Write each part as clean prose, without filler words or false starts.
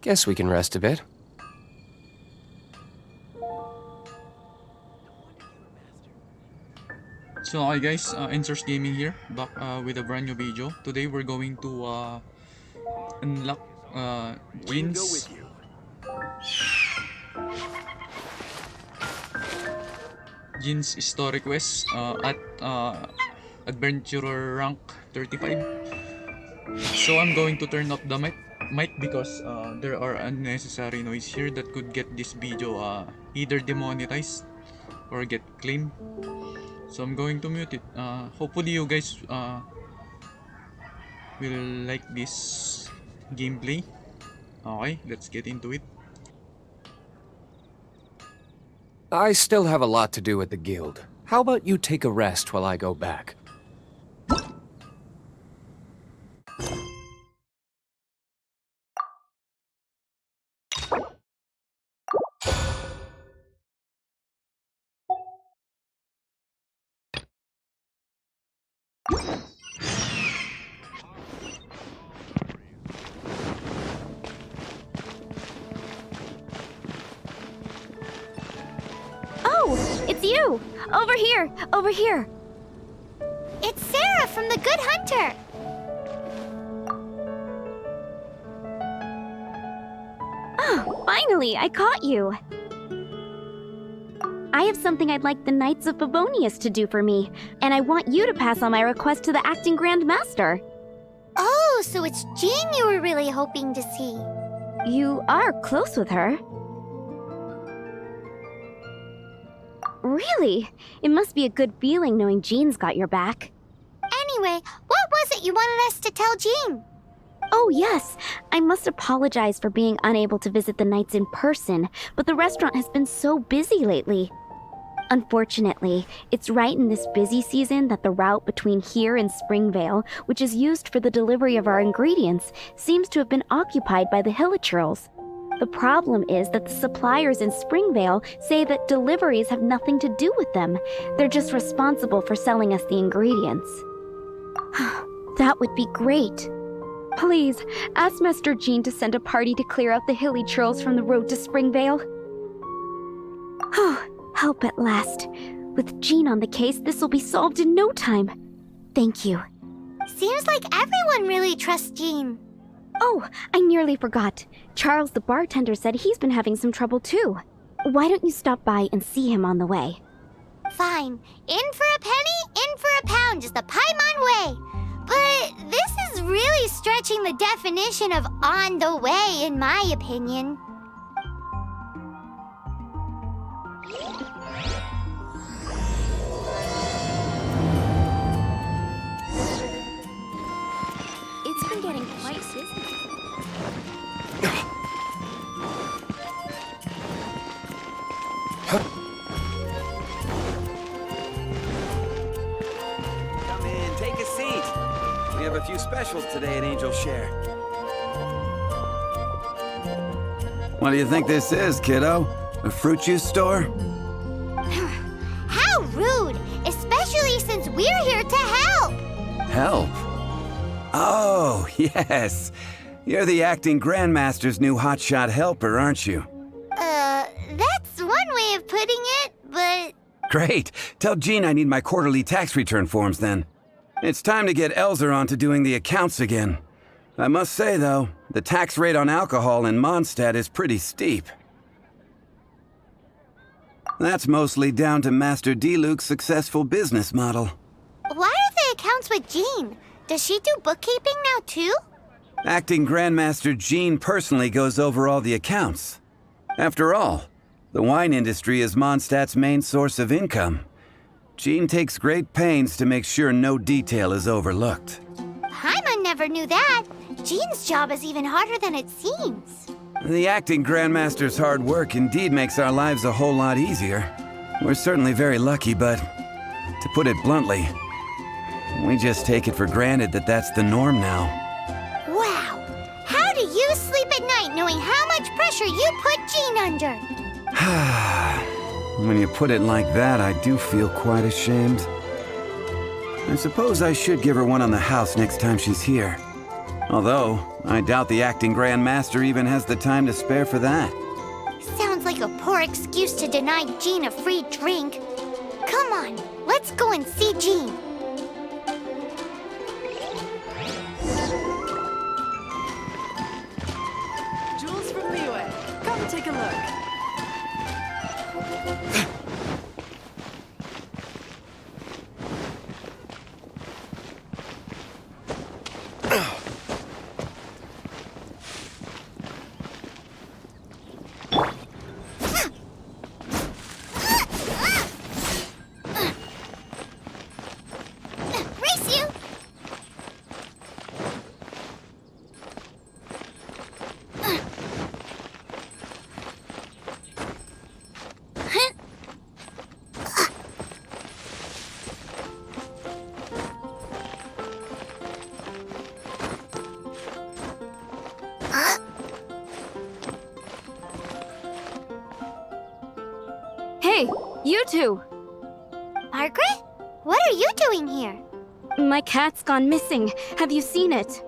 Guess we can rest a bit. So hi guys, EndSource Gaming here, back with a brand new video. Today we're going to unlock Jin's story quest at adventurer rank 35. So I'm going to turn off the mic because there are unnecessary noise here that could get this video either demonetized or get claimed. So I'm going to mute it. Hopefully you guys will like this gameplay. Okay, let's get into it. I still have a lot to do at the guild. How about you take a rest while I go back? Oh, it's you! Over here! Over here! It's Sarah from the Good Hunter! Oh, finally, I caught you! I have something I'd like the Knights of Favonius to do for me, and I want you to pass on my request to the acting Grand Master. Oh, so it's Jean you were really hoping to see. You are close with her. Really? It must be a good feeling knowing Jean's got your back. Anyway, what was it you wanted us to tell Jean? Oh, yes. I must apologize for being unable to visit the Knights in person, but the restaurant has been so busy lately. Unfortunately, it's right in this busy season that the route between here and Springvale, which is used for the delivery of our ingredients, seems to have been occupied by the Hilichurls. The problem is that the suppliers in Springvale say that deliveries have nothing to do with them. They're just responsible for selling us the ingredients. That would be great. Please, ask Master Jean to send a party to clear out the Hilichurls from the road to Springvale. Help at last. With Jean on the case, this will be solved in no time. Thank you. Seems like everyone really trusts Jean. Oh, I nearly forgot. Charles the bartender said he's been having some trouble too. Why don't you stop by and see him on the way? Fine. In for a penny, in for a pound is the Paimon way. But this is really stretching the definition of on the way, in my opinion. It's been getting quite busy. Come in, take a seat. We have a few specials today at Angel Share. What do you think this is, kiddo? A fruit juice store? How rude! Especially since we're here to help! Help? Oh, yes. You're the acting Grandmaster's new hotshot helper, aren't you? That's one way of putting it, but... Great. Tell Jean I need my quarterly tax return forms then. It's time to get Elzer on to doing the accounts again. I must say, though, the tax rate on alcohol in Mondstadt is pretty steep. That's mostly down to Master D-Luke's successful business model. Why are the accounts with Jean? Does she do bookkeeping now too? Acting Grandmaster Jean personally goes over all the accounts. After all, the wine industry is Mondstadt's main source of income. Jean takes great pains to make sure no detail is overlooked. Paimon never knew that. Jean's job is even harder than it seems. The acting Grandmaster's hard work indeed makes our lives a whole lot easier. We're certainly very lucky, but to put it bluntly, we just take it for granted that that's the norm now. Wow! How do you sleep at night knowing how much pressure you put Jean under? When you put it like that, I do feel quite ashamed. I suppose I should give her one on the house next time she's here. Although, I doubt the acting Grand Master even has the time to spare for that. Sounds like a poor excuse to deny Jean a free drink. Come on, let's go and see Jean. Jewels from Liyue. Come take a look. Race you! Hey, you two! Margaret? What are you doing here? My cat's gone missing. Have you seen it?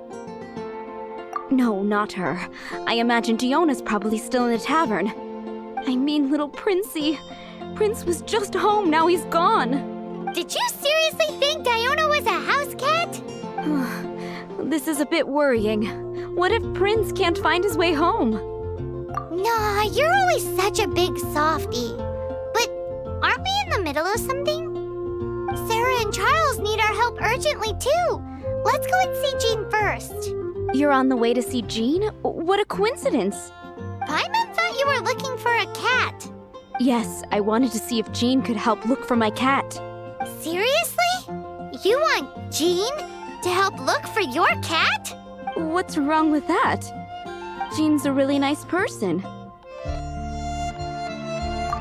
No, not her. I imagine Diona's probably still in the tavern. I mean, little Princey. Prince was just home, now he's gone. Did you seriously think Diona was a house cat? This is a bit worrying. What if Prince can't find his way home? Nah, you're always such a big softie. But aren't we in the middle of something? Sarah and Charles need our help urgently too. Let's go and see Jean first. You're on the way to see Jean? What a coincidence! Paimon thought you were looking for a cat. Yes, I wanted to see if Jean could help look for my cat. Seriously? You want Jean to help look for your cat? What's wrong with that? Jean's a really nice person.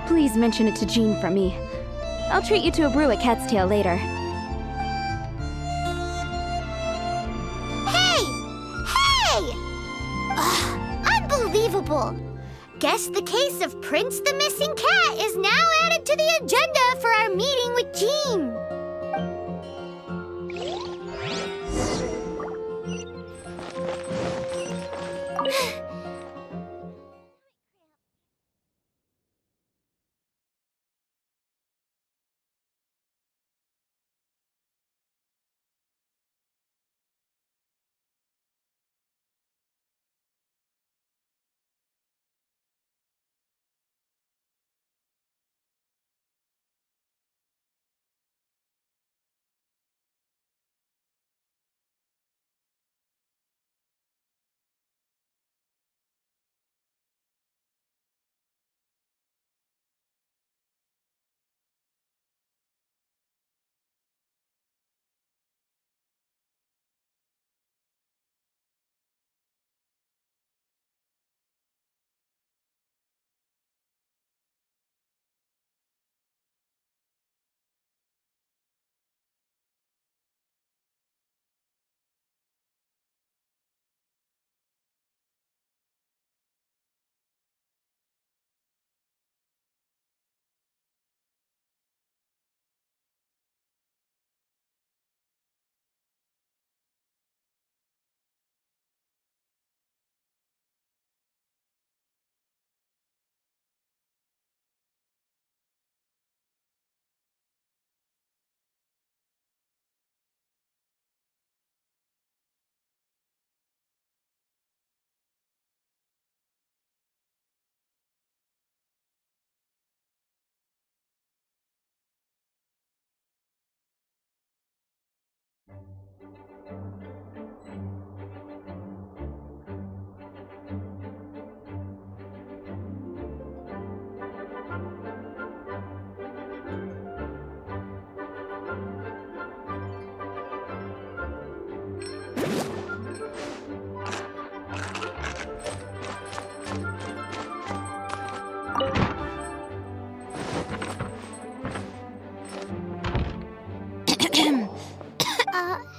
Please mention it to Jean from me. I'll treat you to a brew at Cat's Tail later. Hey! Hey! Ugh, unbelievable! Guess the case of Prince the Missing Cat is now added to the agenda for our meeting with Jean.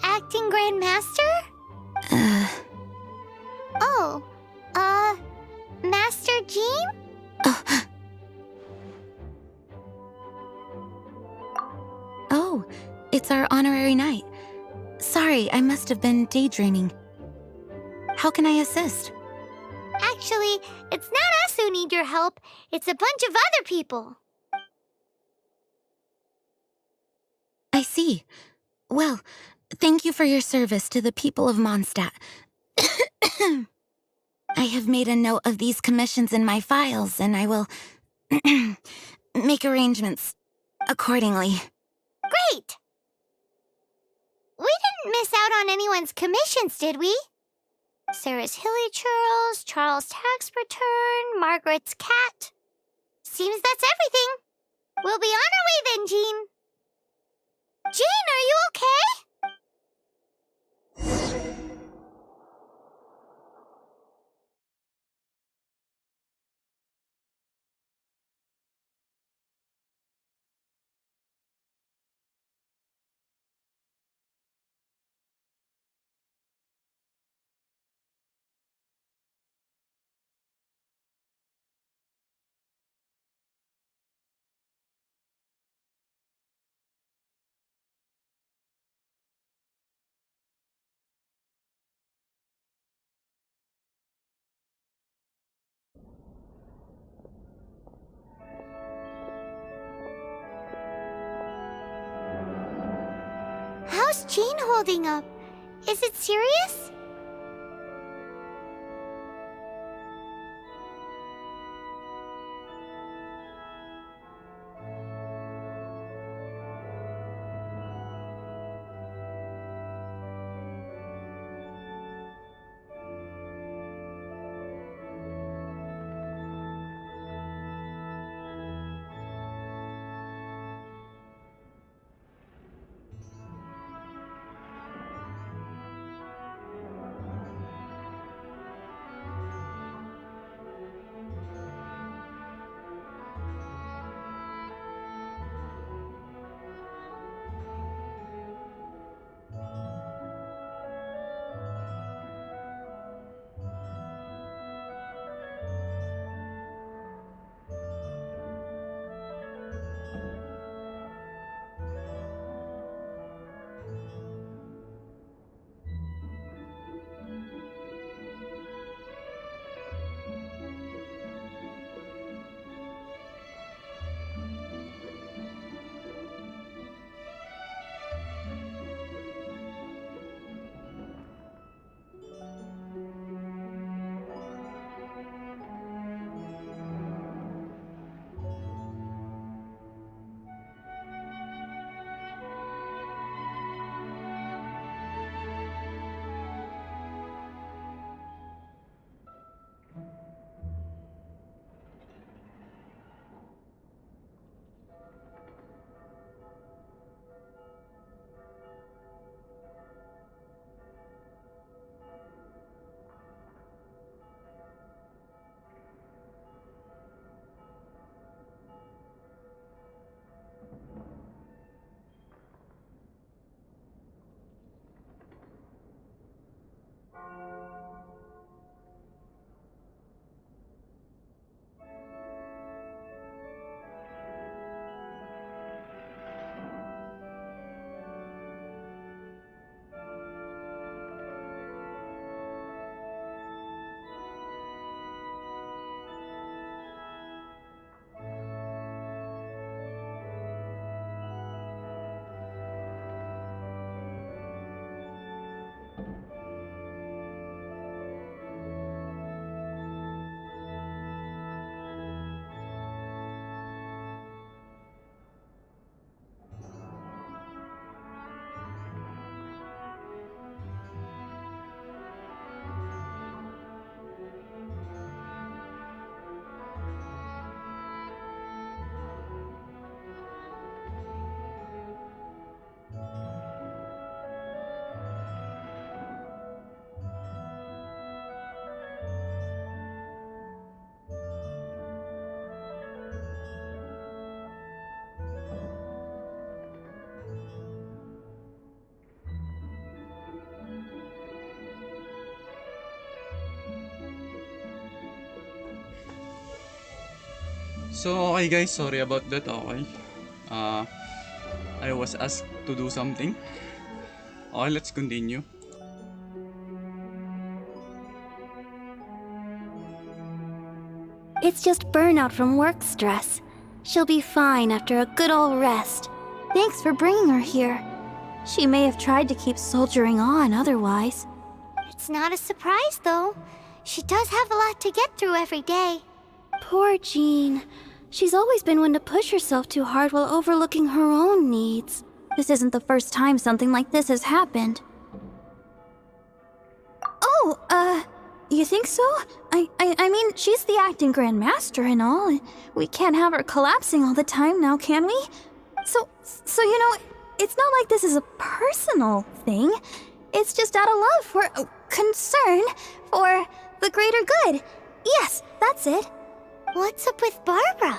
Acting Grand Master? Oh, Master Jean? Oh, it's our honorary knight. Sorry, I must have been daydreaming. How can I assist? Actually, it's not us who need your help. It's a bunch of other people. I see. Well, thank you for your service to the people of Mondstadt. I have made a note of these commissions in my files, and I will make arrangements accordingly. Great! We didn't miss out on anyone's commissions, did we? Sarah's Hilly Churls, Charles' tax return, Margaret's cat. Seems that's everything. We'll be on our way then, Jean. Jean, are you okay? How's Jean holding up? Is it serious? So, okay guys, sorry about that, okay. I was asked to do something. Okay, let's continue. It's just burnout from work stress. She'll be fine after a good old rest. Thanks for bringing her here. She may have tried to keep soldiering on otherwise. It's not a surprise, though. She does have a lot to get through every day. Poor Jean. She's always been one to push herself too hard while overlooking her own needs. This isn't the first time something like this has happened. Oh, you think so? I mean, she's the acting Grand Master and all. We can't have her collapsing all the time now, can we? So you know, it's not like this is a personal thing. It's just out of love for concern for the greater good. Yes, that's it. What's up with Barbara?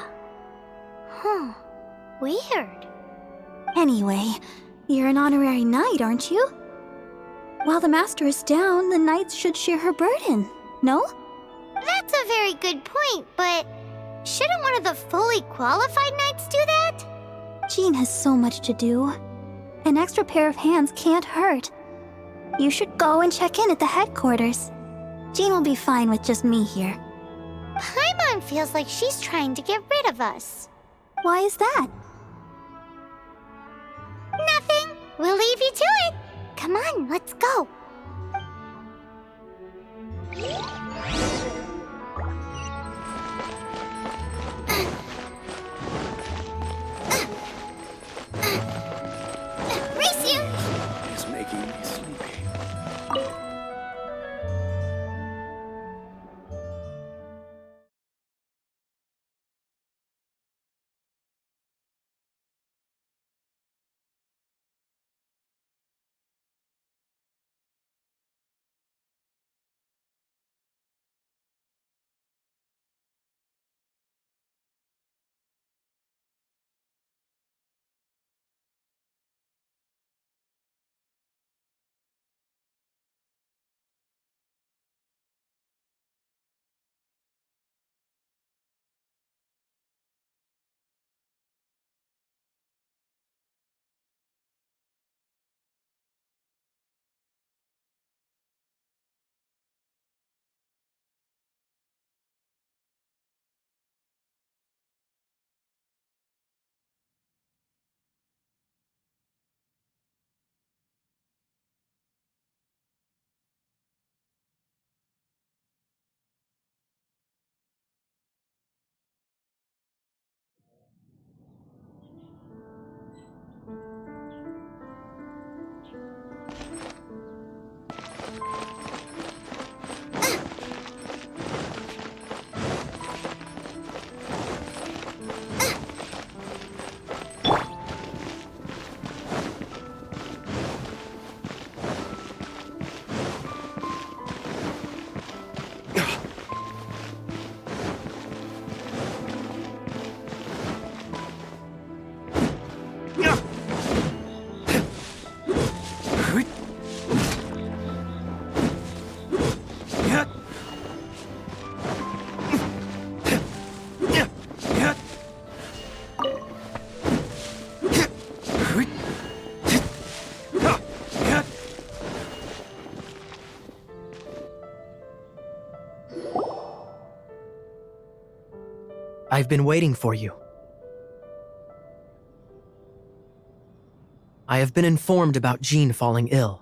Huh. Weird. Anyway, you're an honorary knight, aren't you? While the master is down, the knights should share her burden, no? That's a very good point, but shouldn't one of the fully qualified knights do that? Jean has so much to do. An extra pair of hands can't hurt. You should go and check in at the headquarters. Jean will be fine with just me here. Paimon feels like she's trying to get rid of us. Why is that? Nothing. We'll leave you to it. Come on, let's go. Race you! It's making me sleepy. I've been waiting for you. I have been informed about Jean falling ill.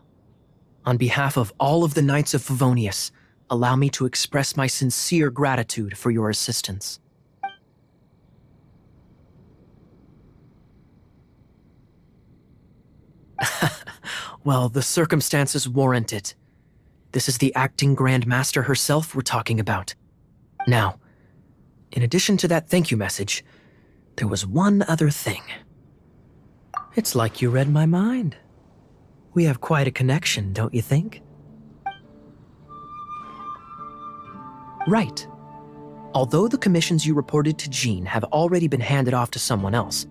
On behalf of all of the Knights of Favonius, allow me to express my sincere gratitude for your assistance. Well, the circumstances warrant it. This is the acting Grand Master herself we're talking about. Now, in addition to that thank you message, there was one other thing. It's like you read my mind. We have quite a connection, don't you think? Right. Although the commissions you reported to Jean have already been handed off to someone else,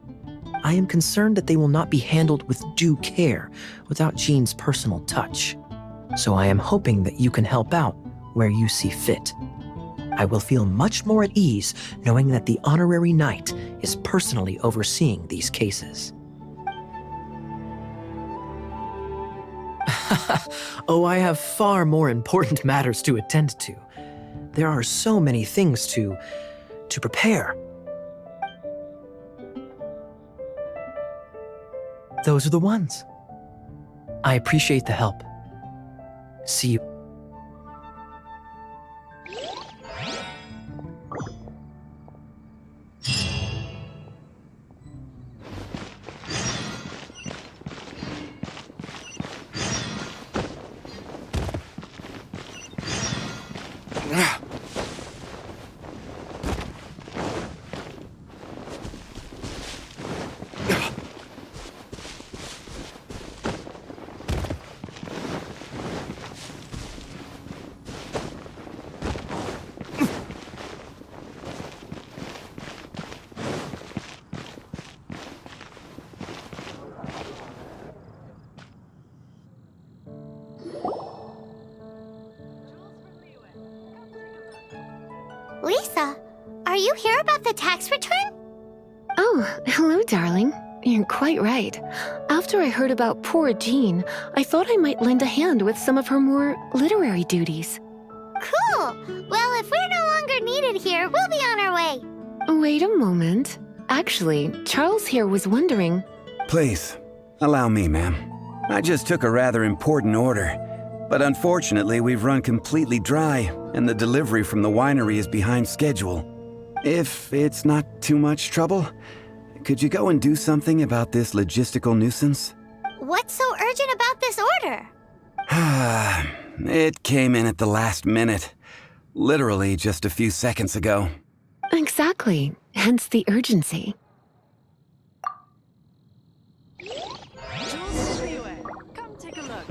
I am concerned that they will not be handled with due care without Jean's personal touch. So I am hoping that you can help out where you see fit. I will feel much more at ease knowing that the honorary knight is personally overseeing these cases. Oh, I have far more important matters to attend to. There are so many things to to prepare. Those are the ones. I appreciate the help. See you. Lisa, are you here about the tax return? Oh, hello, darling. You're quite right. After I heard about poor Jean, I thought I might lend a hand with some of her more literary duties. Cool! Well, if we're no longer needed here, we'll be on our way. Wait a moment. Actually, Charles here was wondering... Please, allow me, ma'am. I just took a rather important order. But unfortunately, we've run completely dry, and the delivery from the winery is behind schedule. If it's not too much trouble, could you go and do something about this logistical nuisance? What's so urgent about this order? It came in at the last minute. Literally just a few seconds ago. Exactly. Hence the urgency. Jules from Liyue. Come take a look.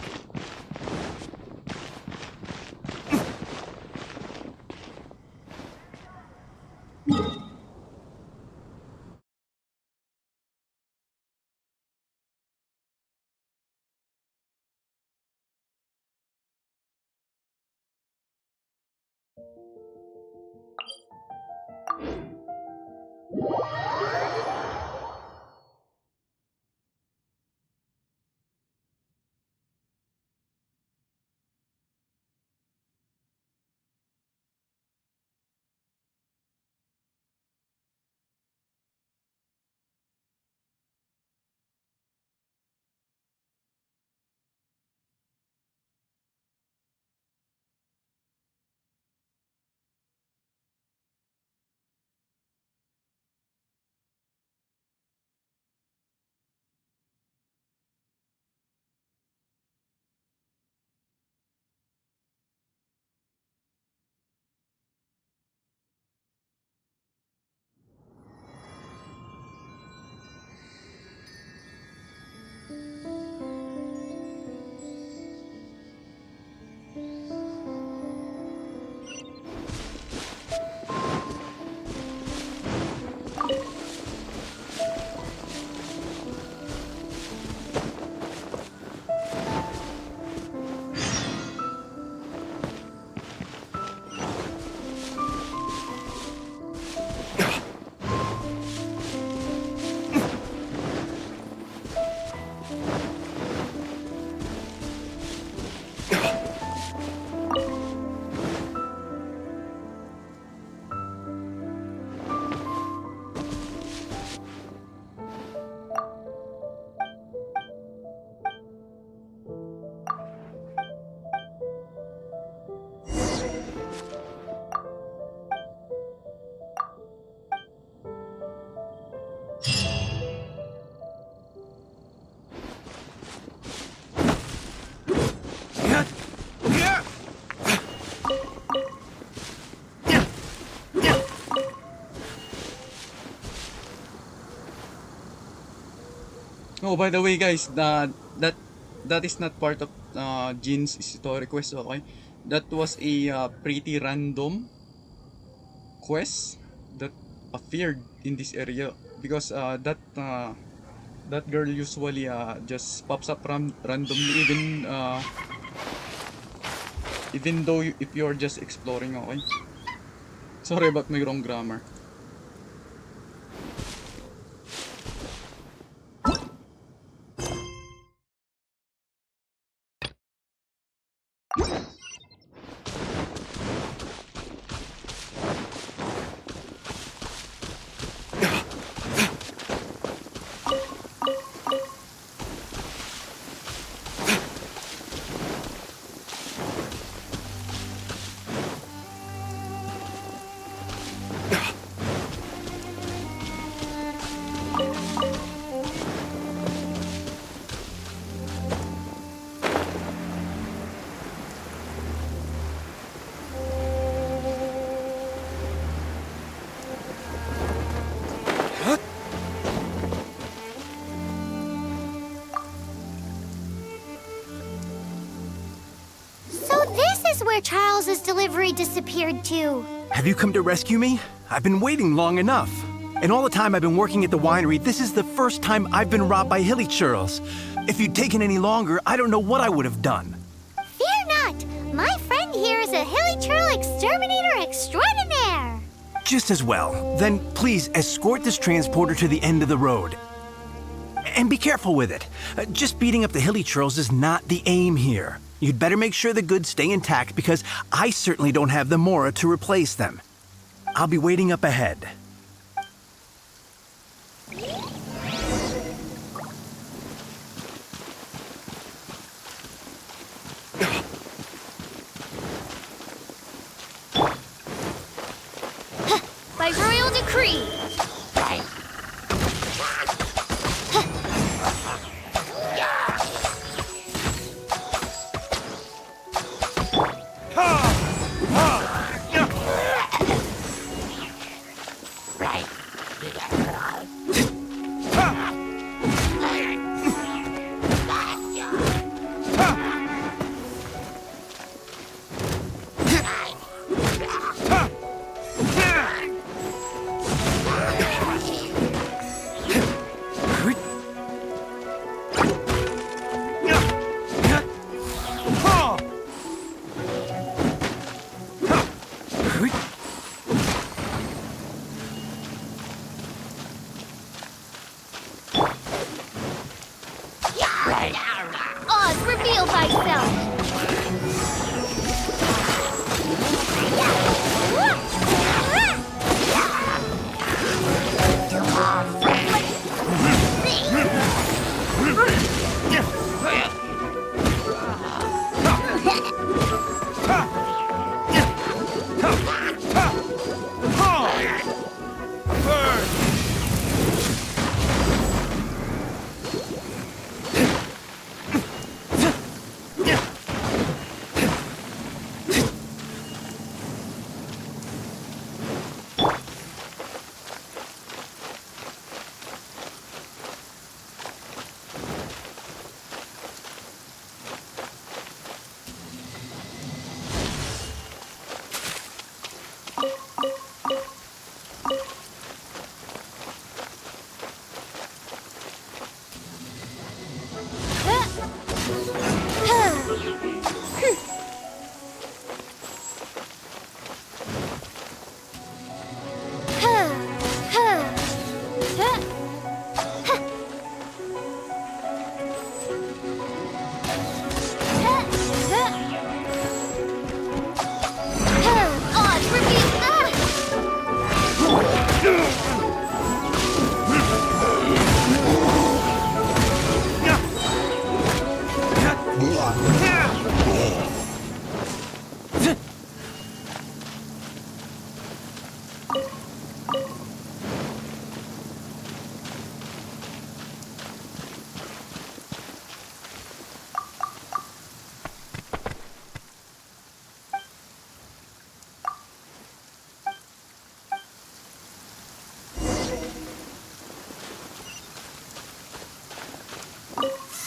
Oh, by the way, guys, that is not part of Jin's story quest, okay? That was a pretty random quest that appeared in this area because that girl usually just pops up randomly, even though if you're just exploring, okay? Sorry about my wrong grammar. where Charles's delivery disappeared to. Have you come to rescue me? I've been waiting long enough. And all the time I've been working at the winery, this is the first time I've been robbed by hilly churls. If you'd taken any longer, I don't know what I would have done. Fear not! My friend here is a hilly churl exterminator extraordinaire! Just as well. Then please escort this transporter to the end of the road. And be careful with it. Just beating up the hilly churls is not the aim here. You'd better make sure the goods stay intact because I certainly don't have the Mora to replace them. I'll be waiting up ahead. By royal decree! Oz, reveal thyself!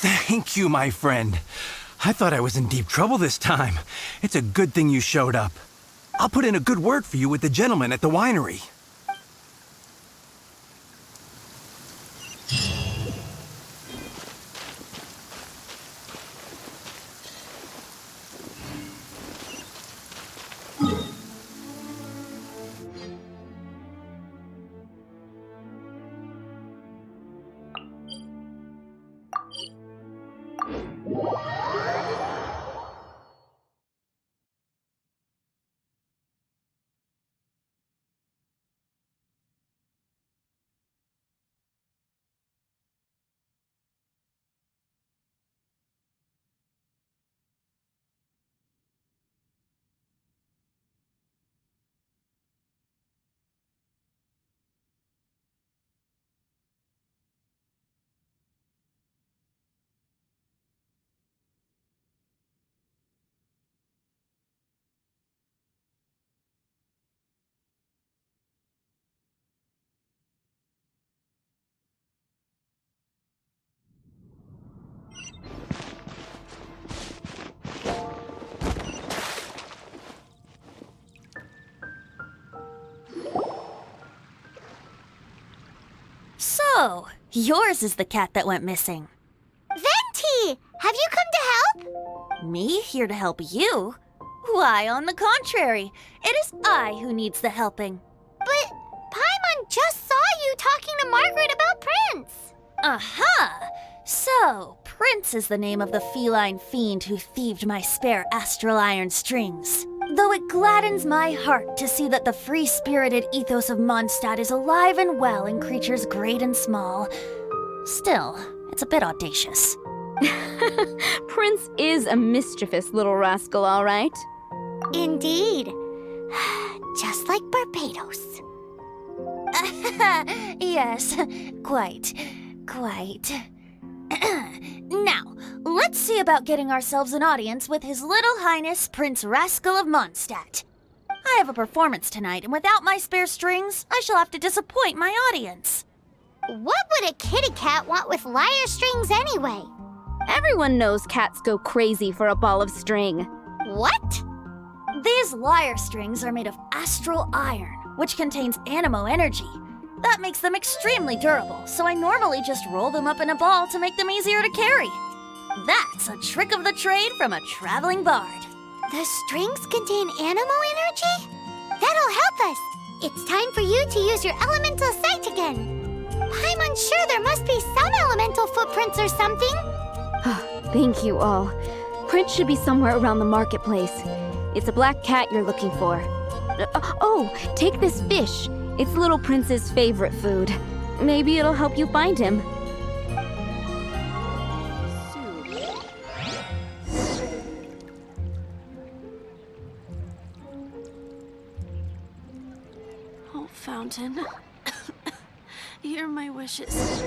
Thank you, my friend. I thought I was in deep trouble this time. It's a good thing you showed up. I'll put in a good word for you with the gentleman at the winery. Oh, yours is the cat that went missing. Venti! Have you come to help? Me here to help you? Why, on the contrary, it is I who needs the helping. But Paimon just saw you talking to Margaret about Prince. Aha! So, Prince is the name of the feline fiend who thieved my spare astral iron strings. Though it gladdens my heart to see that the free-spirited ethos of Mondstadt is alive and well in creatures great and small, still, it's a bit audacious. Prince is a mischievous little rascal, all right. Indeed. Just like Barbados. Yes, quite. Now, let's see about getting ourselves an audience with His Little Highness Prince Rascal of Mondstadt. I have a performance tonight, and without my spare strings, I shall have to disappoint my audience. What would a kitty cat want with lyre strings anyway? Everyone knows cats go crazy for a ball of string. What? These lyre strings are made of astral iron, which contains animo energy. That makes them extremely durable, so I normally just roll them up in a ball to make them easier to carry. That's a trick of the trade from a traveling bard. The strings contain animo energy? That'll help us. It's time for you to use your elemental sight again. I'm unsure there must be some elemental footprints or something. Thank you all. Prince should be somewhere around the marketplace. It's a black cat you're looking for. Oh, take this fish. It's Little Prince's favorite food. Maybe it'll help you find him. Oh, Fountain. Hear my wishes.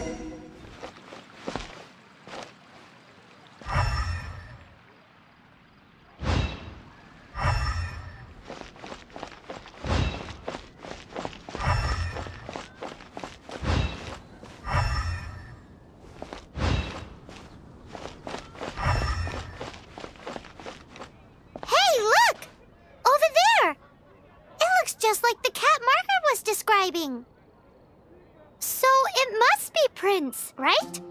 So it must be Prince, right?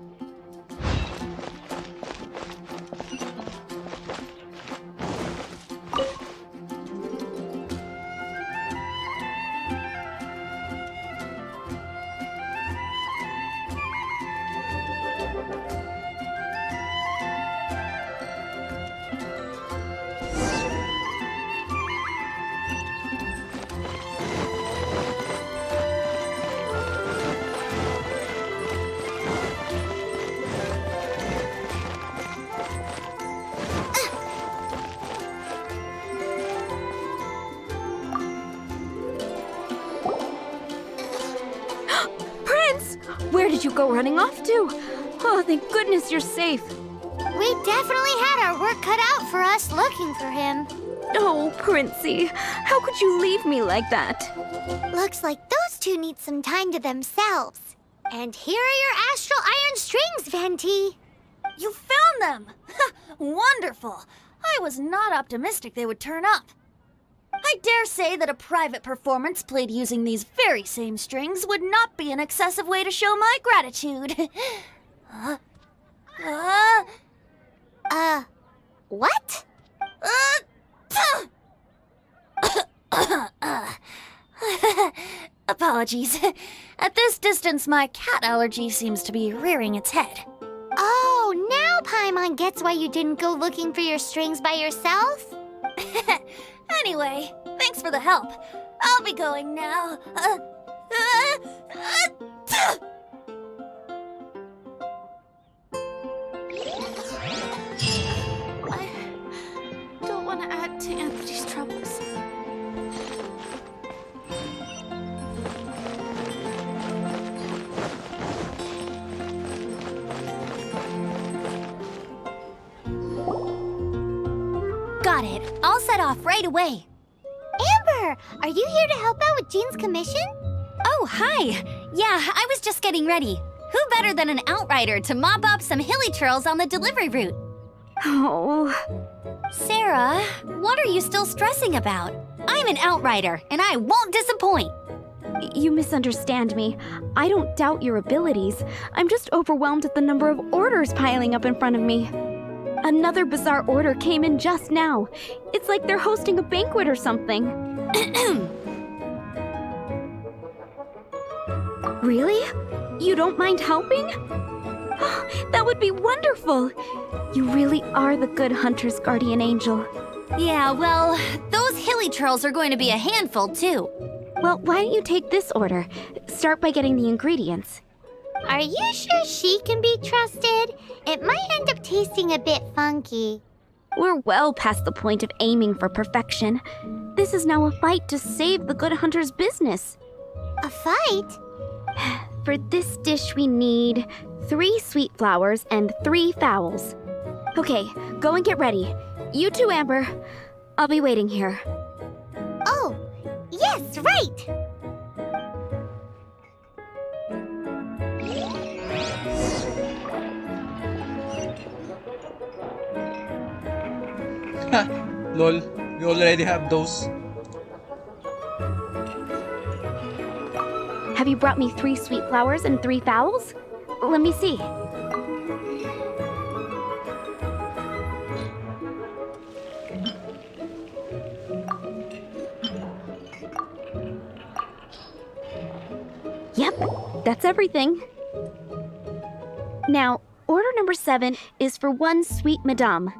Where did you go running off to? Oh, thank goodness you're safe. We definitely had our work cut out for us looking for him. Oh, Princey, how could you leave me like that? Looks like those two need some time to themselves. And here are your astral iron strings, Venti. You found them! Wonderful! I was not optimistic they would turn up. I dare say that a private performance played using these very same strings would not be an excessive way to show my gratitude. What? Apologies. At this distance, my cat allergy seems to be rearing its head. Oh, now Paimon gets why you didn't go looking for your strings by yourself? Anyway, thanks for the help. I'll be going now. I don't want to add to Anthony's troubles. Got it. I'll set off right away. Amber, are you here to help out with Jean's commission? Oh, hi. Yeah, I was just getting ready. Who better than an outrider to mop up some hilly trails on the delivery route? Oh. Sarah, what are you still stressing about? I'm an outrider, and I won't disappoint. You misunderstand me. I don't doubt your abilities. I'm just overwhelmed at the number of orders piling up in front of me. Another bizarre order came in just now. It's like they're hosting a banquet or something. Really? You don't mind helping? That would be wonderful! You really are the good hunter's guardian angel. Yeah, well, those hilly trolls are going to be a handful too. Well, why don't you take this order? Start by getting the ingredients. Are you sure she can be trusted? It might end up tasting a bit funky. We're well past the point of aiming for perfection. This is now a fight to save the good hunter's business. A fight? For this dish we need 3 sweet flowers and 3 fowls. Okay, go and get ready. You too, Amber. I'll be waiting here. Oh, yes, right! Lol, we already have those. Have you brought me 3 sweet flowers and 3 fowls? Let me see. Yep, that's everything. Now, order number 7 is for 1 sweet madame.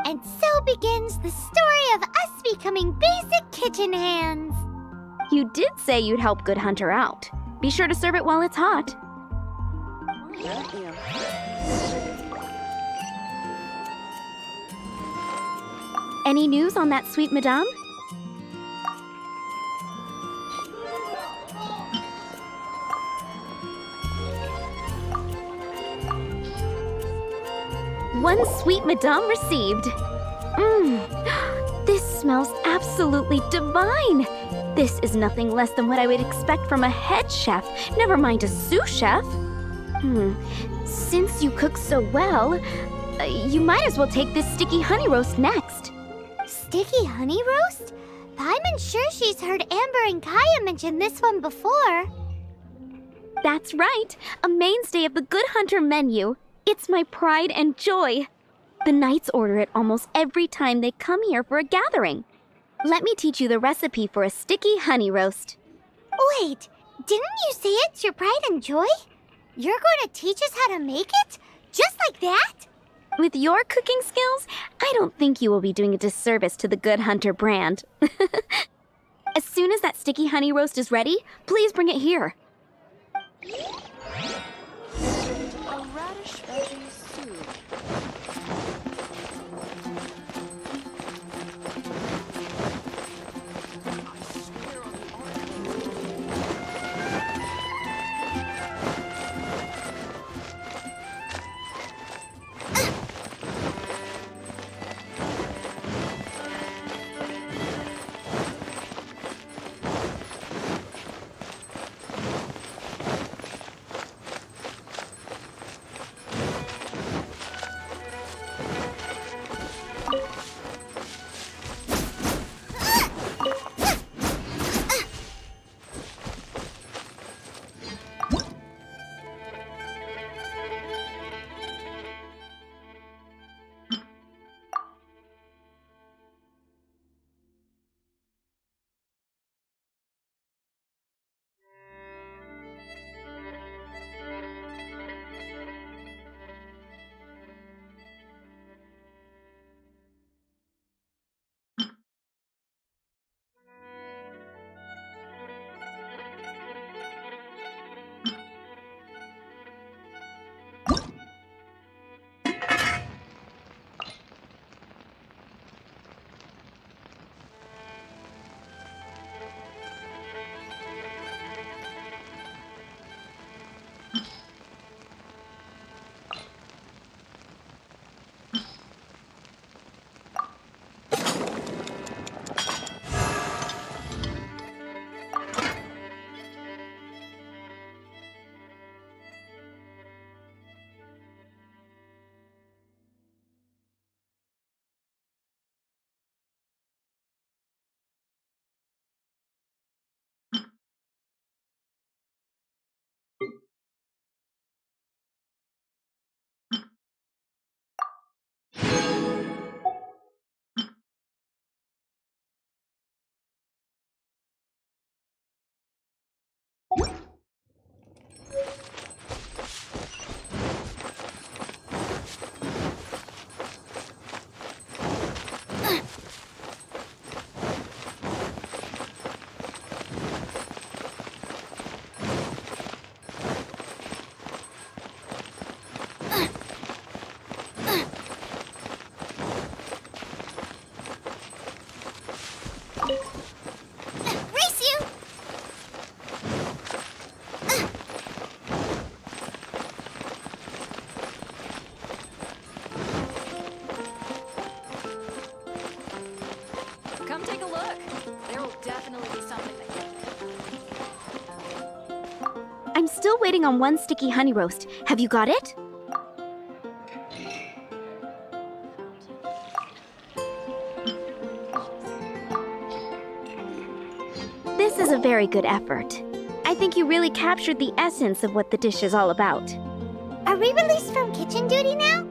And so begins the story of us becoming basic kitchen hands. You did say you'd help Good Hunter out. Be sure to serve it while it's hot. Any news on that sweet madame? One sweet madame received. This smells absolutely divine. This is nothing less than what I would expect from a head chef, never mind a sous chef. Since you cook so well, you might as well take this sticky honey roast next. Sticky honey roast? Paimon's sure she's heard Amber and Kaya mention this one before. That's right, a mainstay of the Good Hunter menu. It's my pride and joy. The knights order it almost every time they come here for a gathering. Let me teach you the recipe for a sticky honey roast. Wait, didn't you say it's your pride and joy? You're going to teach us how to make it? Just like that? With your cooking skills, I don't think you will be doing a disservice to the Good Hunter brand. As soon as that sticky honey roast is ready, please bring it here. A radish veggie soup. waiting on one sticky honey roast. Have you got it? This is a very good effort. I think you really captured the essence of what the dish is all about. Are we released from kitchen duty now?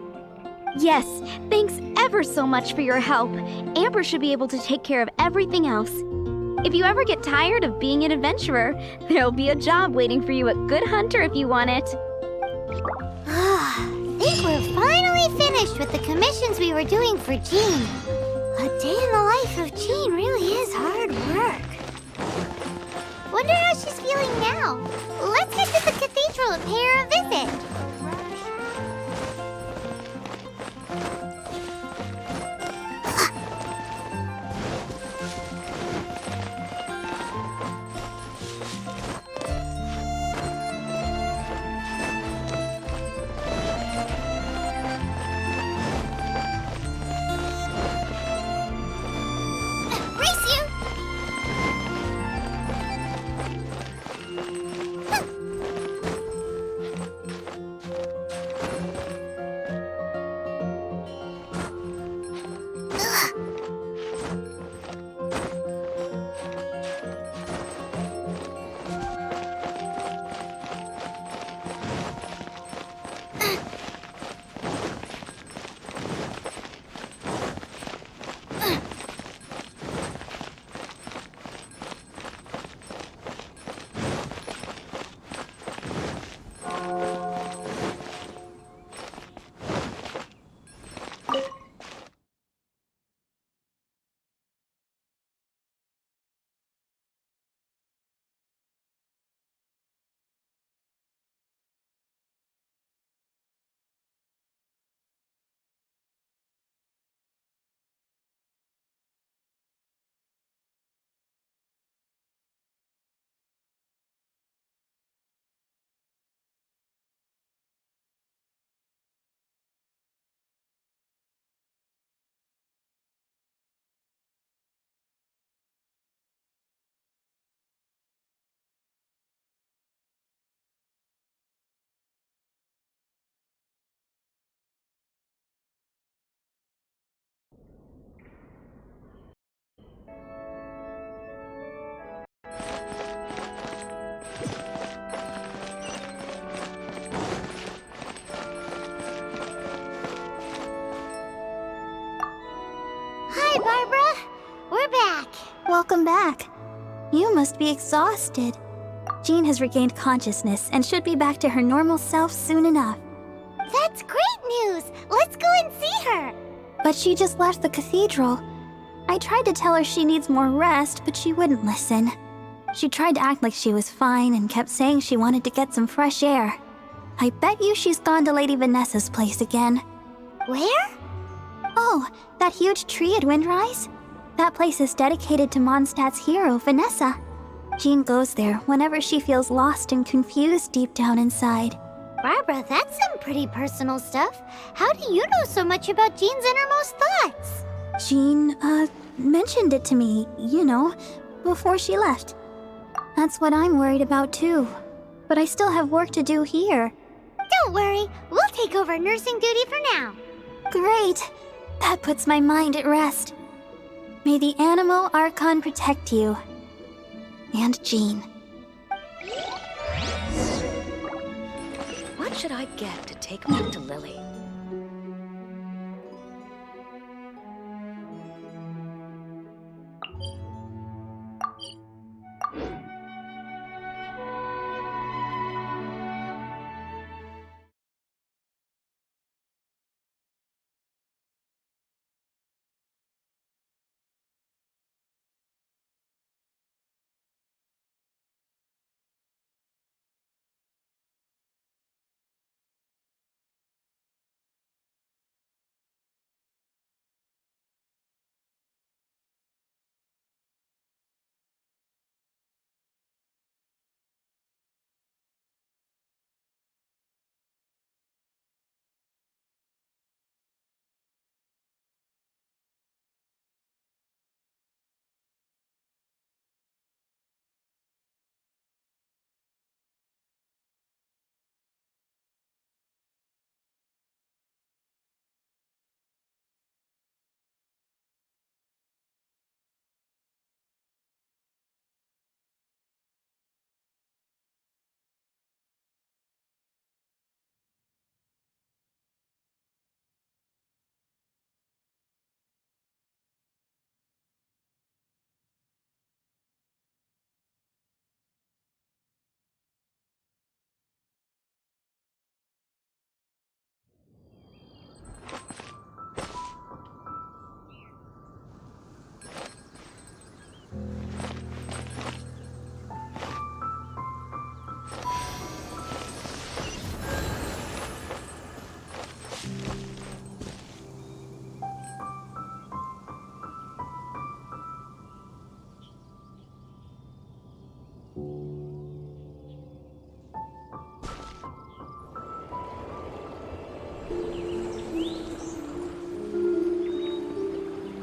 Yes, thanks ever so much for your help. Amber should be able to take care of everything else. If you ever get tired of being an adventurer, there'll be a job waiting for you at Good Hunter if you want it. Think we're finally finished with the commissions we were doing for Jean. A day in the life of Jean really is hard work. Wonder how she's feeling now. Let's head to the cathedral and pay her a visit. Hi, Barbara. We're back. Welcome back. You must be exhausted. Jean has regained consciousness and should be back to her normal self soon enough. That's great news. Let's go and see her. But she just left the cathedral. I tried to tell her she needs more rest, but she wouldn't listen. She tried to act like she was fine and kept saying she wanted to get some fresh air. I bet you she's gone to Lady Vanessa's place again. Where? Oh, that huge tree at Windrise? That place is dedicated to Mondstadt's hero, Vanessa. Jean goes there whenever she feels lost and confused deep down inside. Barbara, that's some pretty personal stuff. How do you know so much about Jean's innermost thoughts? Jean, mentioned it to me, before she left. That's what I'm worried about too. But I still have work to do here. Don't worry, we'll take over nursing duty for now. Great! That puts my mind at rest. May the Animo Archon protect you. And Jean. What should I get to take back to Lily?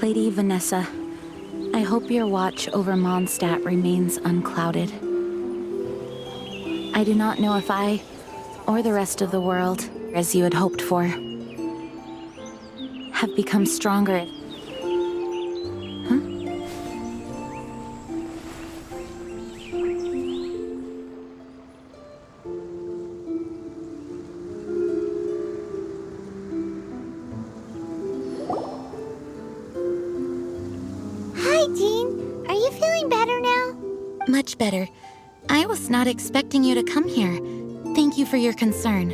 Lady Vanessa, I hope your watch over Mondstadt remains unclouded. I do not know if I, or the rest of the world, as you had hoped for, have become stronger. Hi, Jean. Are you feeling better now? Much better. I was not expecting you to come here. Thank you for your concern.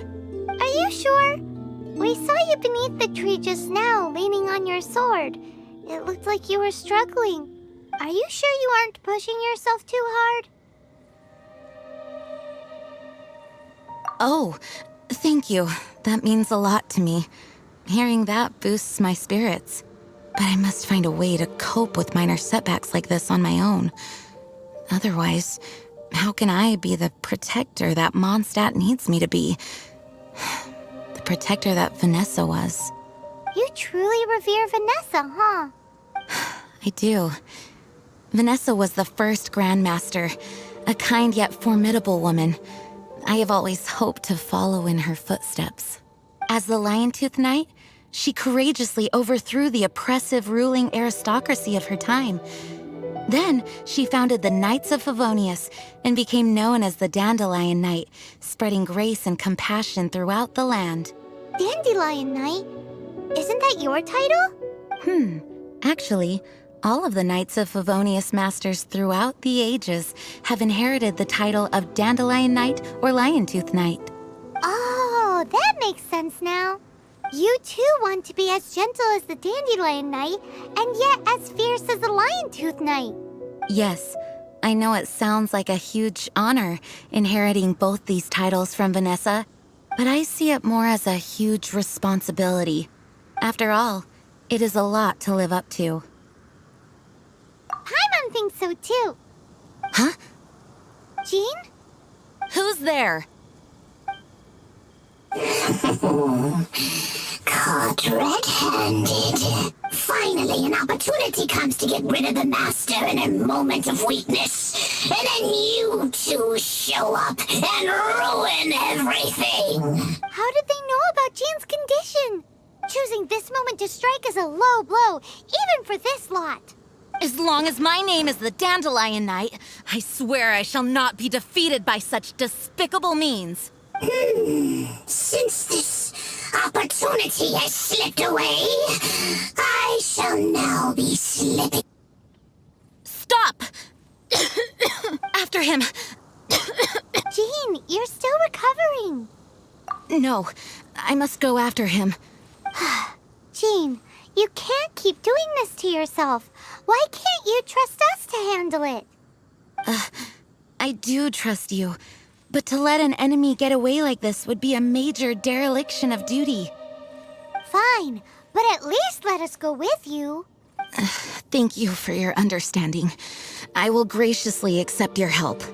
Are you sure? We saw you beneath the tree just now, leaning on your sword. It looked like you were struggling. Are you sure you aren't pushing yourself too hard? Oh, thank you. That means a lot to me. Hearing that boosts my spirits. But I must find a way to cope with minor setbacks like this on my own. Otherwise, how can I be the protector that Mondstadt needs me to be? The protector that Vanessa was. You truly revere Vanessa, huh? I do. Vanessa was the first Grandmaster, a kind yet formidable woman. I have always hoped to follow in her footsteps. As the Lion-Tooth Knight, she courageously overthrew the oppressive ruling aristocracy of her time. Then, she founded the Knights of Favonius and became known as the Dandelion Knight, spreading grace and compassion throughout the land. Dandelion Knight? Isn't that your title? Actually, all of the Knights of Favonius masters throughout the ages have inherited the title of Dandelion Knight or Lion-Tooth Knight. Oh, that makes sense now. You too want to be as gentle as the Dandelion Knight, and yet as fierce as the Lion-Tooth Knight. Yes, I know it sounds like a huge honor inheriting both these titles from Vanessa, but I see it more as a huge responsibility. After all, it is a lot to live up to. Paimon thinks so too. Huh? Jean? Who's there? Caught red-handed. Finally, an opportunity comes to get rid of the Master in a moment of weakness. And then you two show up and ruin everything. How did they know about Jean's condition? Choosing this moment to strike is a low blow, even for this lot. As long as my name is the Dandelion Knight, I swear I shall not be defeated by such despicable means. Since this opportunity has slipped away, I shall now be slipping. Stop! After him! Jean, you're still recovering. No, I must go after him. Jean, you can't keep doing this to yourself. Why can't you trust us to handle it? I do trust you. But to let an enemy get away like this would be a major dereliction of duty. Fine, but at least let us go with you. Thank you for your understanding. I will graciously accept your help.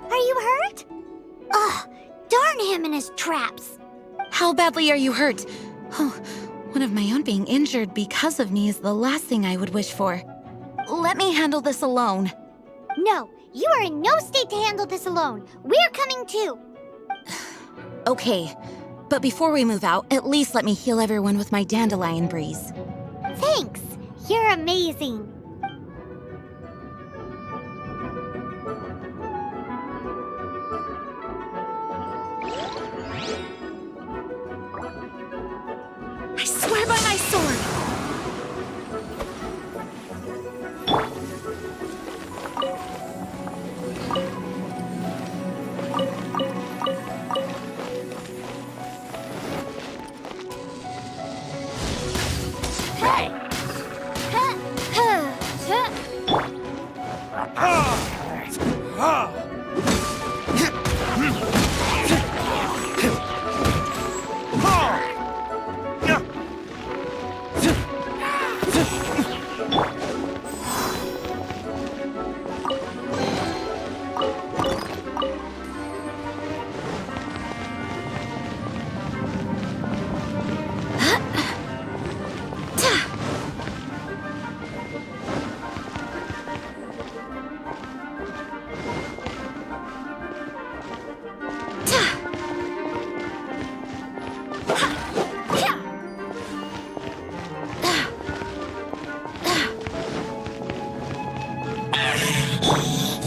Are you hurt? Ugh, darn him and his traps. How badly are you hurt? Oh, one of my own being injured because of me is the last thing I would wish for. Let me handle this alone. No, you are in no state to handle this alone. We're coming too. Okay, but before we move out, at least let me heal everyone with my dandelion breeze. Thanks. You're amazing. I swear by my sword!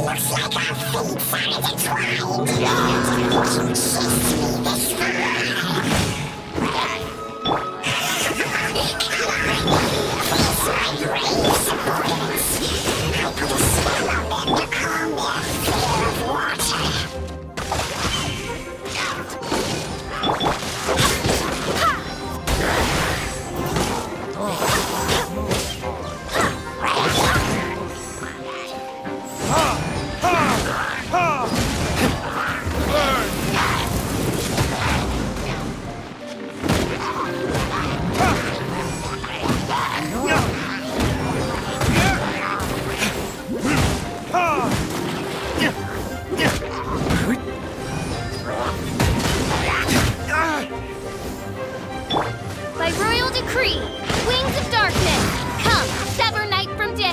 Looks like our fates are intertwined. Kiss me this time. My brave supporters. I put a spell on them to calm their fear of water. By royal decree, wings of darkness, come, sever night from day.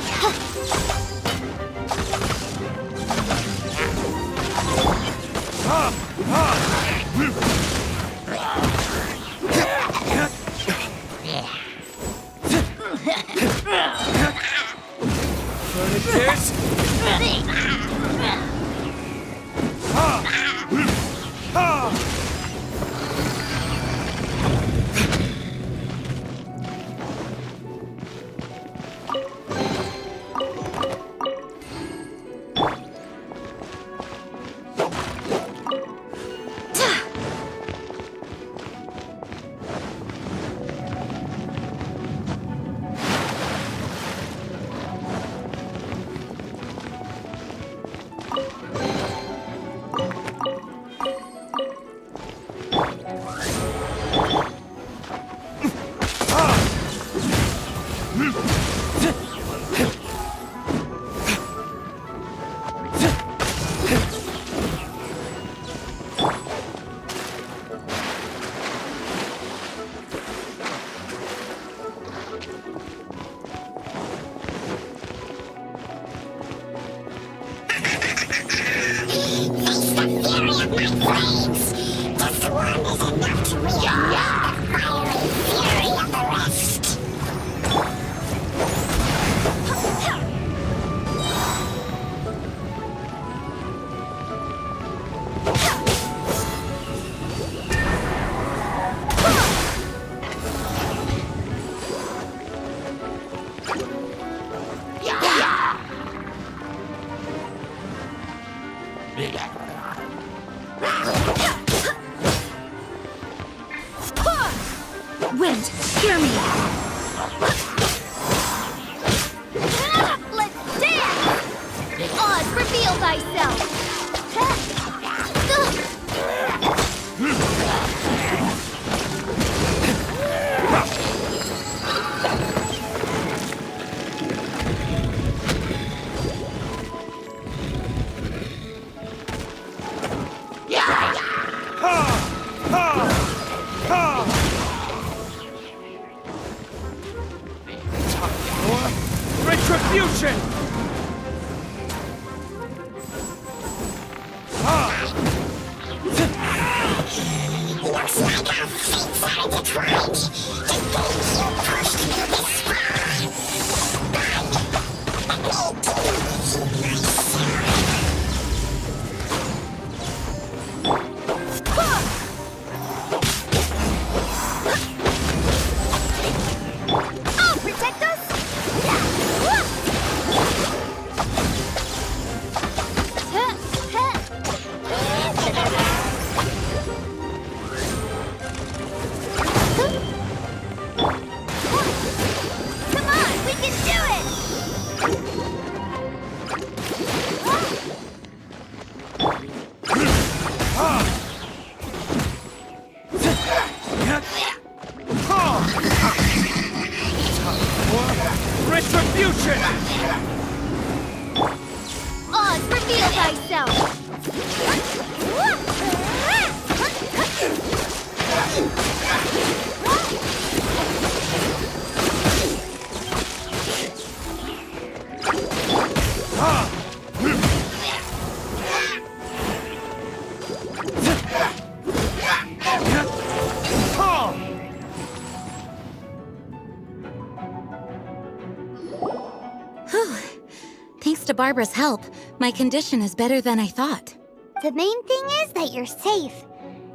thyself! Retribution! Looks like our fates are intertwined. The gates you pushed me Oh, protect us! Come on, we can do it! Retribution! Oz, reveal thyself! Whew. Thanks to Barbara's help, my condition is better than I thought. The main thing is that you're safe.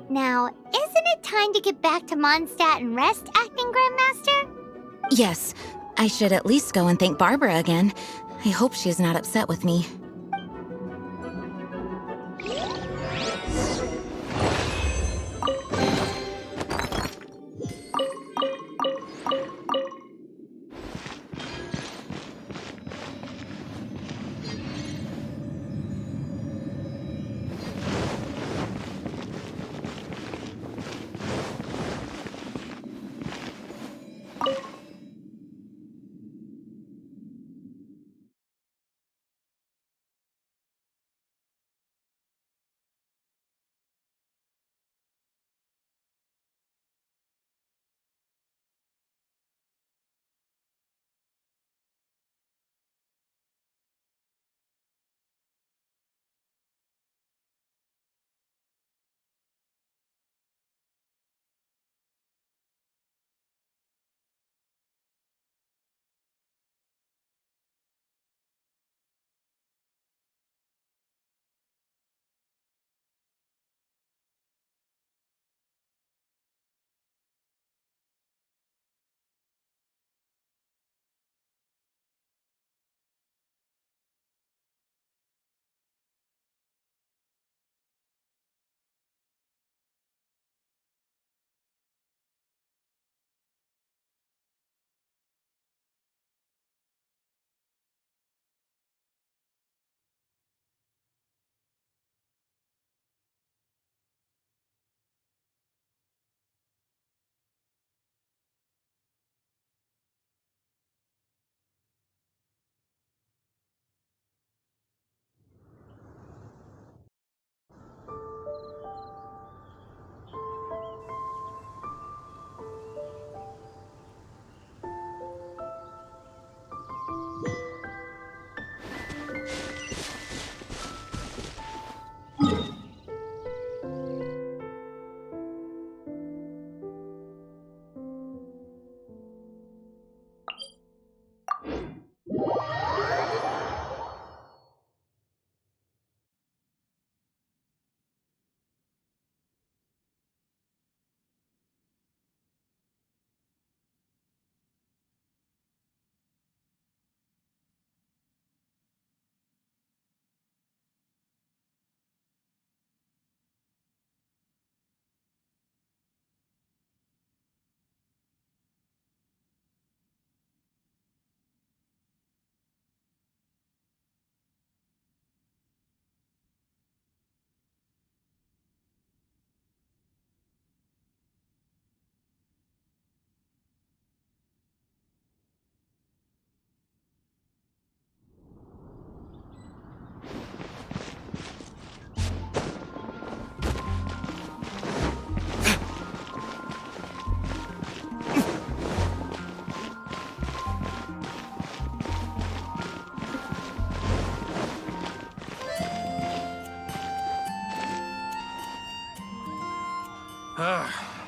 Now, isn't it time to get back to Mondstadt and rest, Acting Grandmaster? Yes, I should at least go and thank Barbara again. I hope she's not upset with me.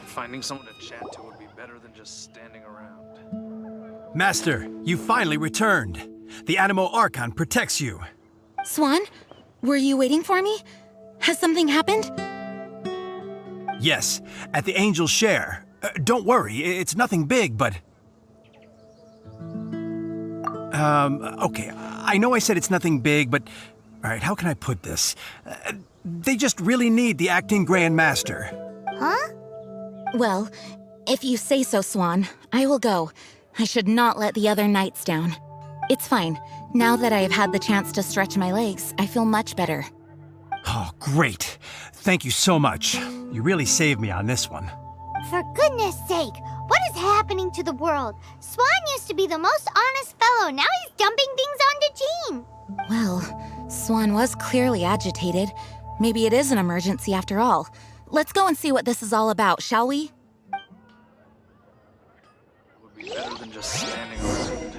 Finding someone to chat to would be better than just standing around. Master, you finally returned. The Animo Archon protects you. Swan, were you waiting for me? Has something happened? Yes, at the Angel's Share. Don't worry, it's nothing big, but... Okay, I know I said it's nothing big, but... Alright, how can I put this? They just really need the acting Grand Master. Huh? Well, if you say so, Swan, I will go. I should not let the other knights down. It's fine. Now that I have had the chance to stretch my legs, I feel much better. Oh, great. Thank you so much. You really saved me on this one. For goodness sake, what is happening to the world? Swan used to be the most honest fellow. Now he's dumping things onto Jean. Well, Swan was clearly agitated. Maybe it is an emergency after all. Let's go and see what this is all about, shall we? Would be better than just standing around.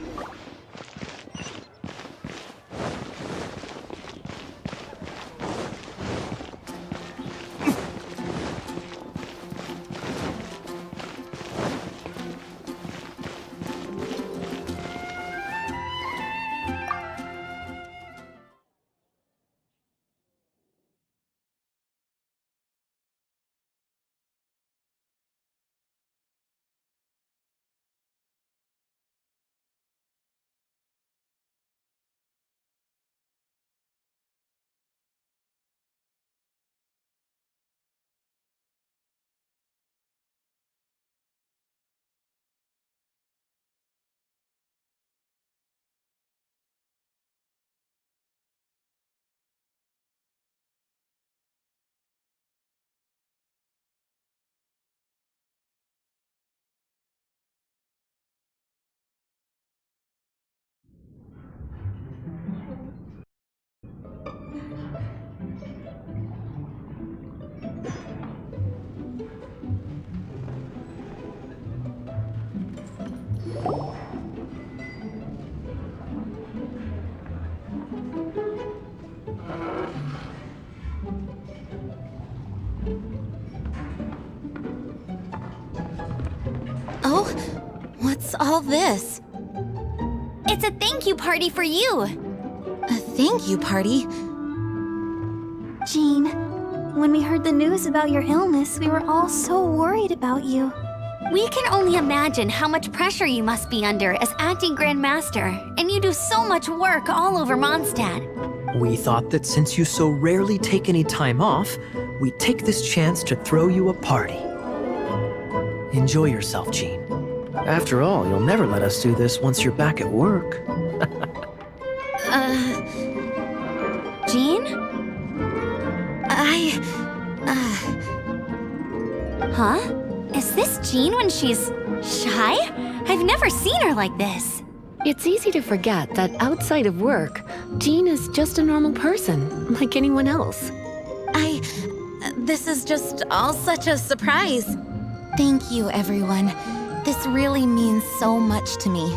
Oh, what's all this? It's a thank you party for you. A thank you party? Jean, when we heard the news about your illness, we were all so worried about you. We can only imagine how much pressure you must be under as acting Grand Master, and you do so much work all over Mondstadt. We thought that since you so rarely take any time off, we'd take this chance to throw you a party. Enjoy yourself, Jean. After all, you'll never let us do this once you're back at work. Jean? Huh? Is this Jean when she's shy? I've never seen her like this. It's easy to forget that outside of work, Jean is just a normal person, like anyone else. This is just all such a surprise. Thank you, everyone. This really means so much to me.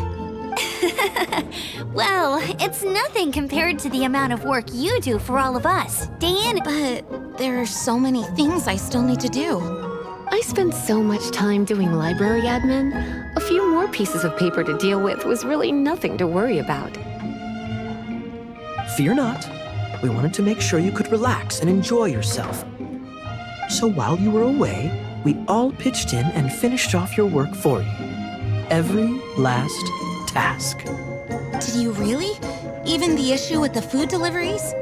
Well, it's nothing compared to the amount of work you do for all of us, day in. But there are so many things I still need to do. I spend so much time doing library admin. A few more pieces of paper to deal with was really nothing to worry about. Fear not. We wanted to make sure you could relax and enjoy yourself. So while you were away, we all pitched in and finished off your work for you. Every last task. Did you really? Even the issue with the food deliveries?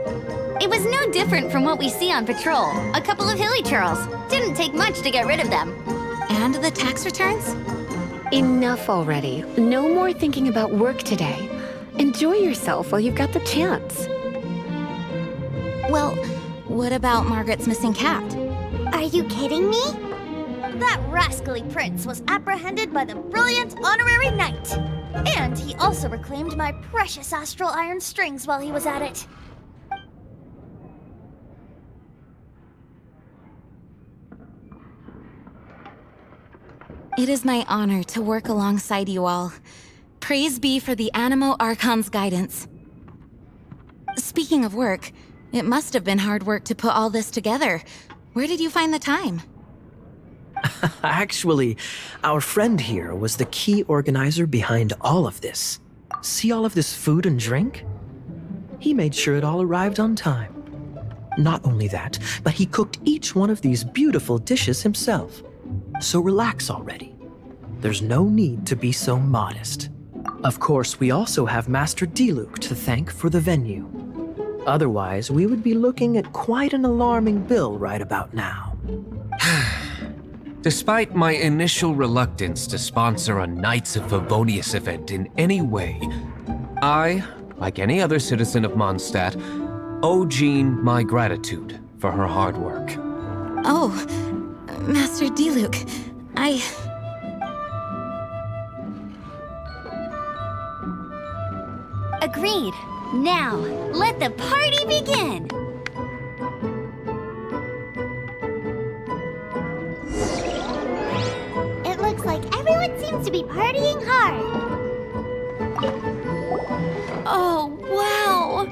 It was no different from what we see on patrol. A couple of hilly churls. Didn't take much to get rid of them. And the tax returns? Enough already. No more thinking about work today. Enjoy yourself while you've got the chance. Well, what about Margaret's missing cat? Are you kidding me? That rascally prince was apprehended by the brilliant honorary knight. And he also reclaimed my precious astral iron strings while he was at it. It is my honor to work alongside you all. Praise be for the Animo Archon's guidance. Speaking of work, it must have been hard work to put all this together. Where did you find the time? Actually, our friend here was the key organizer behind all of this. See all of this food and drink? He made sure it all arrived on time. Not only that, but he cooked each one of these beautiful dishes himself. So relax already. There's no need to be so modest. Of course, we also have Master Diluc to thank for the venue. Otherwise, we would be looking at quite an alarming bill right about now. Despite my initial reluctance to sponsor a Knights of Favonius event in any way, I, like any other citizen of Mondstadt, owe Jean my gratitude for her hard work. Oh, Master Diluc, Agreed. Now, let the party begin! It looks like everyone seems to be partying hard. Oh, wow!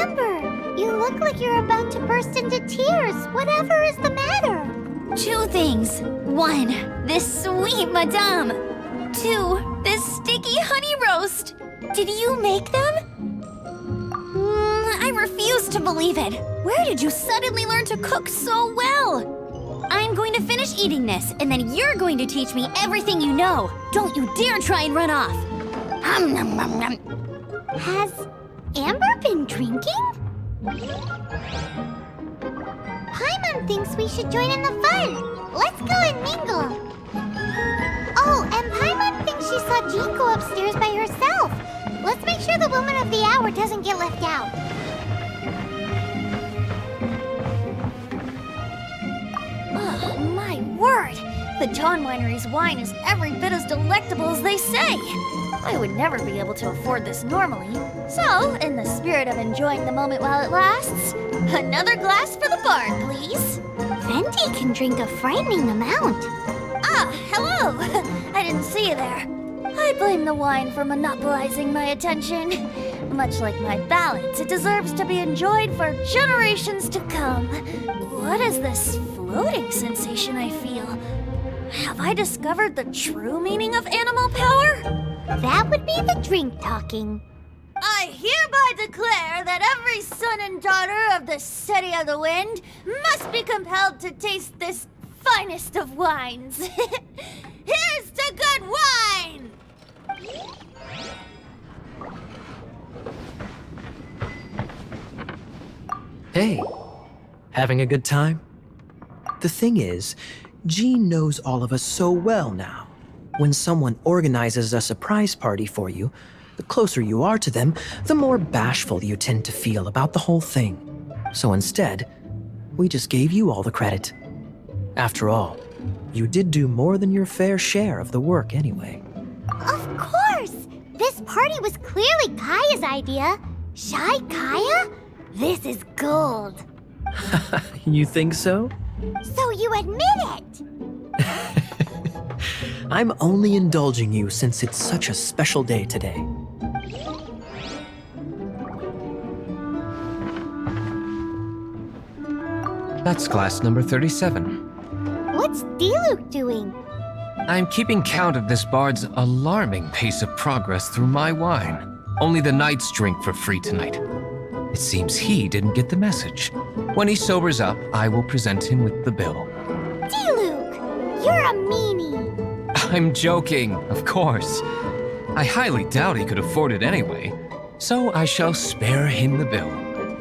Amber, you look like you're about to burst into tears. Whatever is the matter? 2 things. 1, this sweet madame. 2, this sticky honey roast. Did you make them? I refuse to believe it. Where did you suddenly learn to cook so well? I'm going to finish eating this, and then you're going to teach me everything you know. Don't you dare try and run off. Has Amber been drinking? Paimon thinks we should join in the fun. Let's go and mingle. Oh, and Paimon thinks she saw Jean go upstairs by herself. Let's make sure the woman of the hour doesn't get left out. Oh, my word! The Dawn Winery's wine is every bit as delectable as they say. I would never be able to afford this normally. So, in the spirit of enjoying the moment while it lasts, another glass for the bard, please. Venti can drink a frightening amount. Ah, hello! I didn't see you there. I blame the wine for monopolizing my attention. Much like my ballads, it deserves to be enjoyed for generations to come. What is this floating sensation I feel? Have I discovered the true meaning of animal power? That would be the drink talking. I hereby declare that every son and daughter of the City of the Wind must be compelled to taste this finest of wines. Here's to good wine! Hey, having a good time? The thing is, Jean knows all of us so well now. When someone organizes a surprise party for you, the closer you are to them, the more bashful you tend to feel about the whole thing. So instead, we just gave you all the credit. After all, you did do more than your fair share of the work anyway. Of course! This party was clearly Kaya's idea. Shy Kaya? This is gold. You think so? So you admit it! I'm only indulging you since it's such a special day today. That's glass number 37. What's Diluc doing? I'm keeping count of this bard's alarming pace of progress through my wine. Only the knights drink for free tonight. It seems he didn't get the message. When he sobers up, I will present him with the bill. Diluc, you're a meanie. I'm joking, of course. I highly doubt he could afford it anyway, so I shall spare him the bill.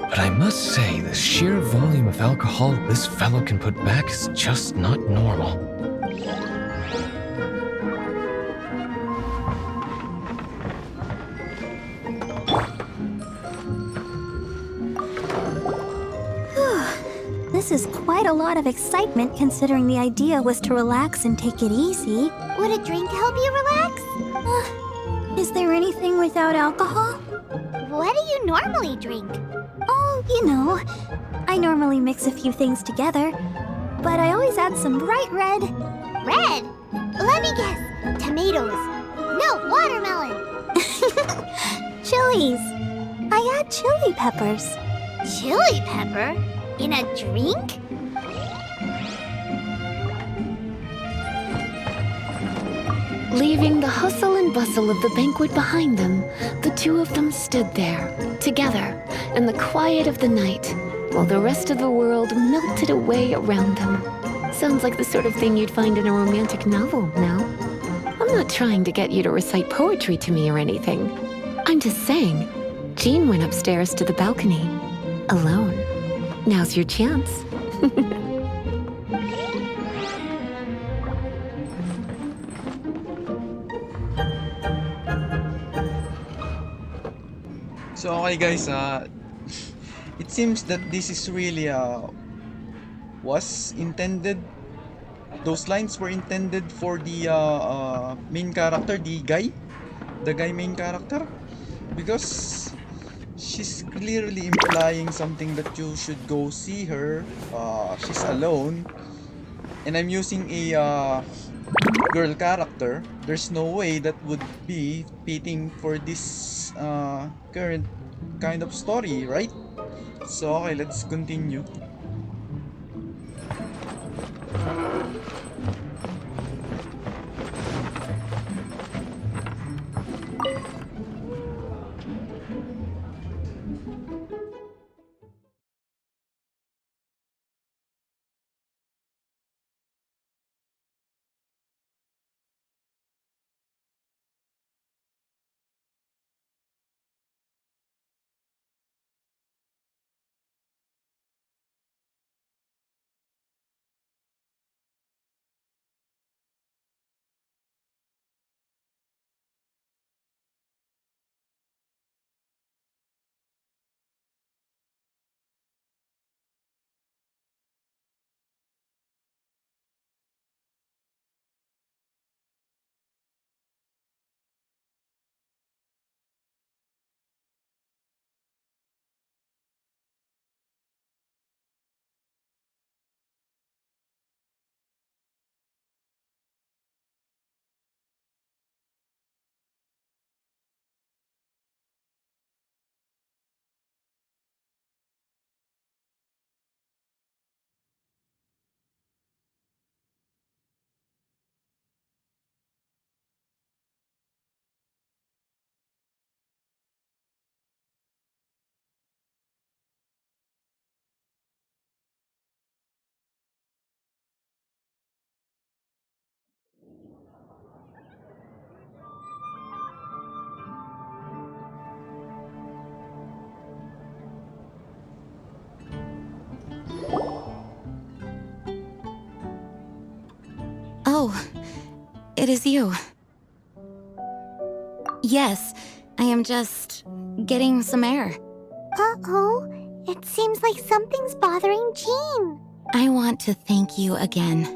But I must say, the sheer volume of alcohol this fellow can put back is just not normal. This is quite a lot of excitement considering the idea was to relax and take it easy. Would a drink help you relax? Is there anything without alcohol? What do you normally drink? Oh, you know, I normally mix a few things together, but I always add some bright red. Red? Let me guess. Tomatoes. No, watermelon. Chilies. I add chili peppers. Chili pepper? In a drink? Leaving the hustle and bustle of the banquet behind them, the two of them stood there, together, in the quiet of the night, while the rest of the world melted away around them. Sounds like the sort of thing you'd find in a romantic novel, no? I'm not trying to get you to recite poetry to me or anything. I'm just saying, Jean went upstairs to the balcony, alone. Now's your chance. So okay guys, it seems that this is really was intended. Those lines were intended for the main character, the guy main character, because she's clearly implying something that you should go see her. She's alone, and I'm using a girl character. There's no way that would be fitting for this current kind of story, right? So okay, let's continue. Oh, it is you. Yes, I am just getting some air. Uh-oh, it seems like something's bothering Jean. I want to thank you again.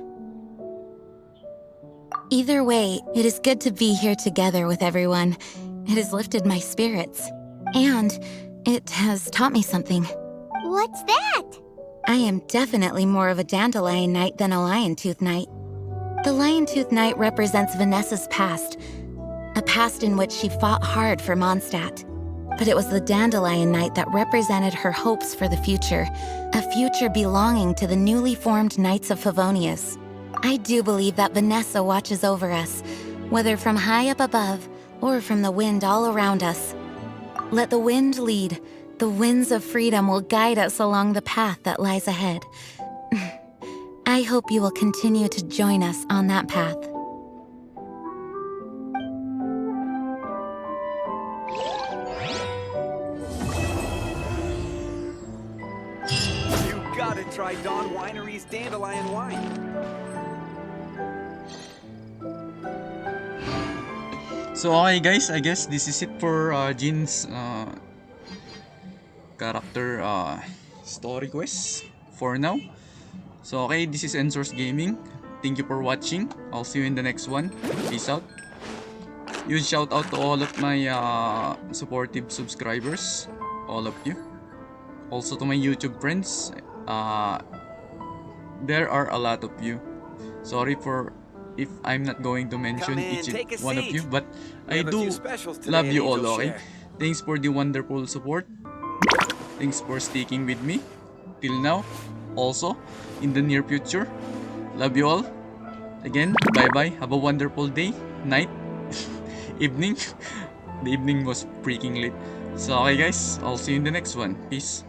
Either way, it is good to be here together with everyone. It has lifted my spirits. And it has taught me something. What's that? I am definitely more of a Dandelion Knight than a Lion-Tooth Knight. The Lion-Tooth Knight represents Vanessa's past, a past in which she fought hard for Mondstadt. But it was the Dandelion Knight that represented her hopes for the future, a future belonging to the newly formed Knights of Favonius. I do believe that Vanessa watches over us, whether from high up above or from the wind all around us. Let the wind lead. The winds of freedom will guide us along the path that lies ahead. I hope you will continue to join us on that path. You gotta try Dawn Winery's Dandelion Wine. So okay guys, I guess this is it for Jin's character story quest for now. So okay, this is EndSource Gaming. Thank you for watching. I'll see you in the next one. Peace out. Huge shout out to all of my supportive subscribers, all of you. Also to my YouTube friends. There are a lot of you. Sorry for if I'm not going to mention each one of you, but I do love you all, okay? Thanks for the wonderful support. Thanks for sticking with me till now. Also, in the near future. Love you all. Again, bye-bye. Have a wonderful day, night, evening. The evening was freaking late. So, okay guys, I'll see you in the next one. Peace.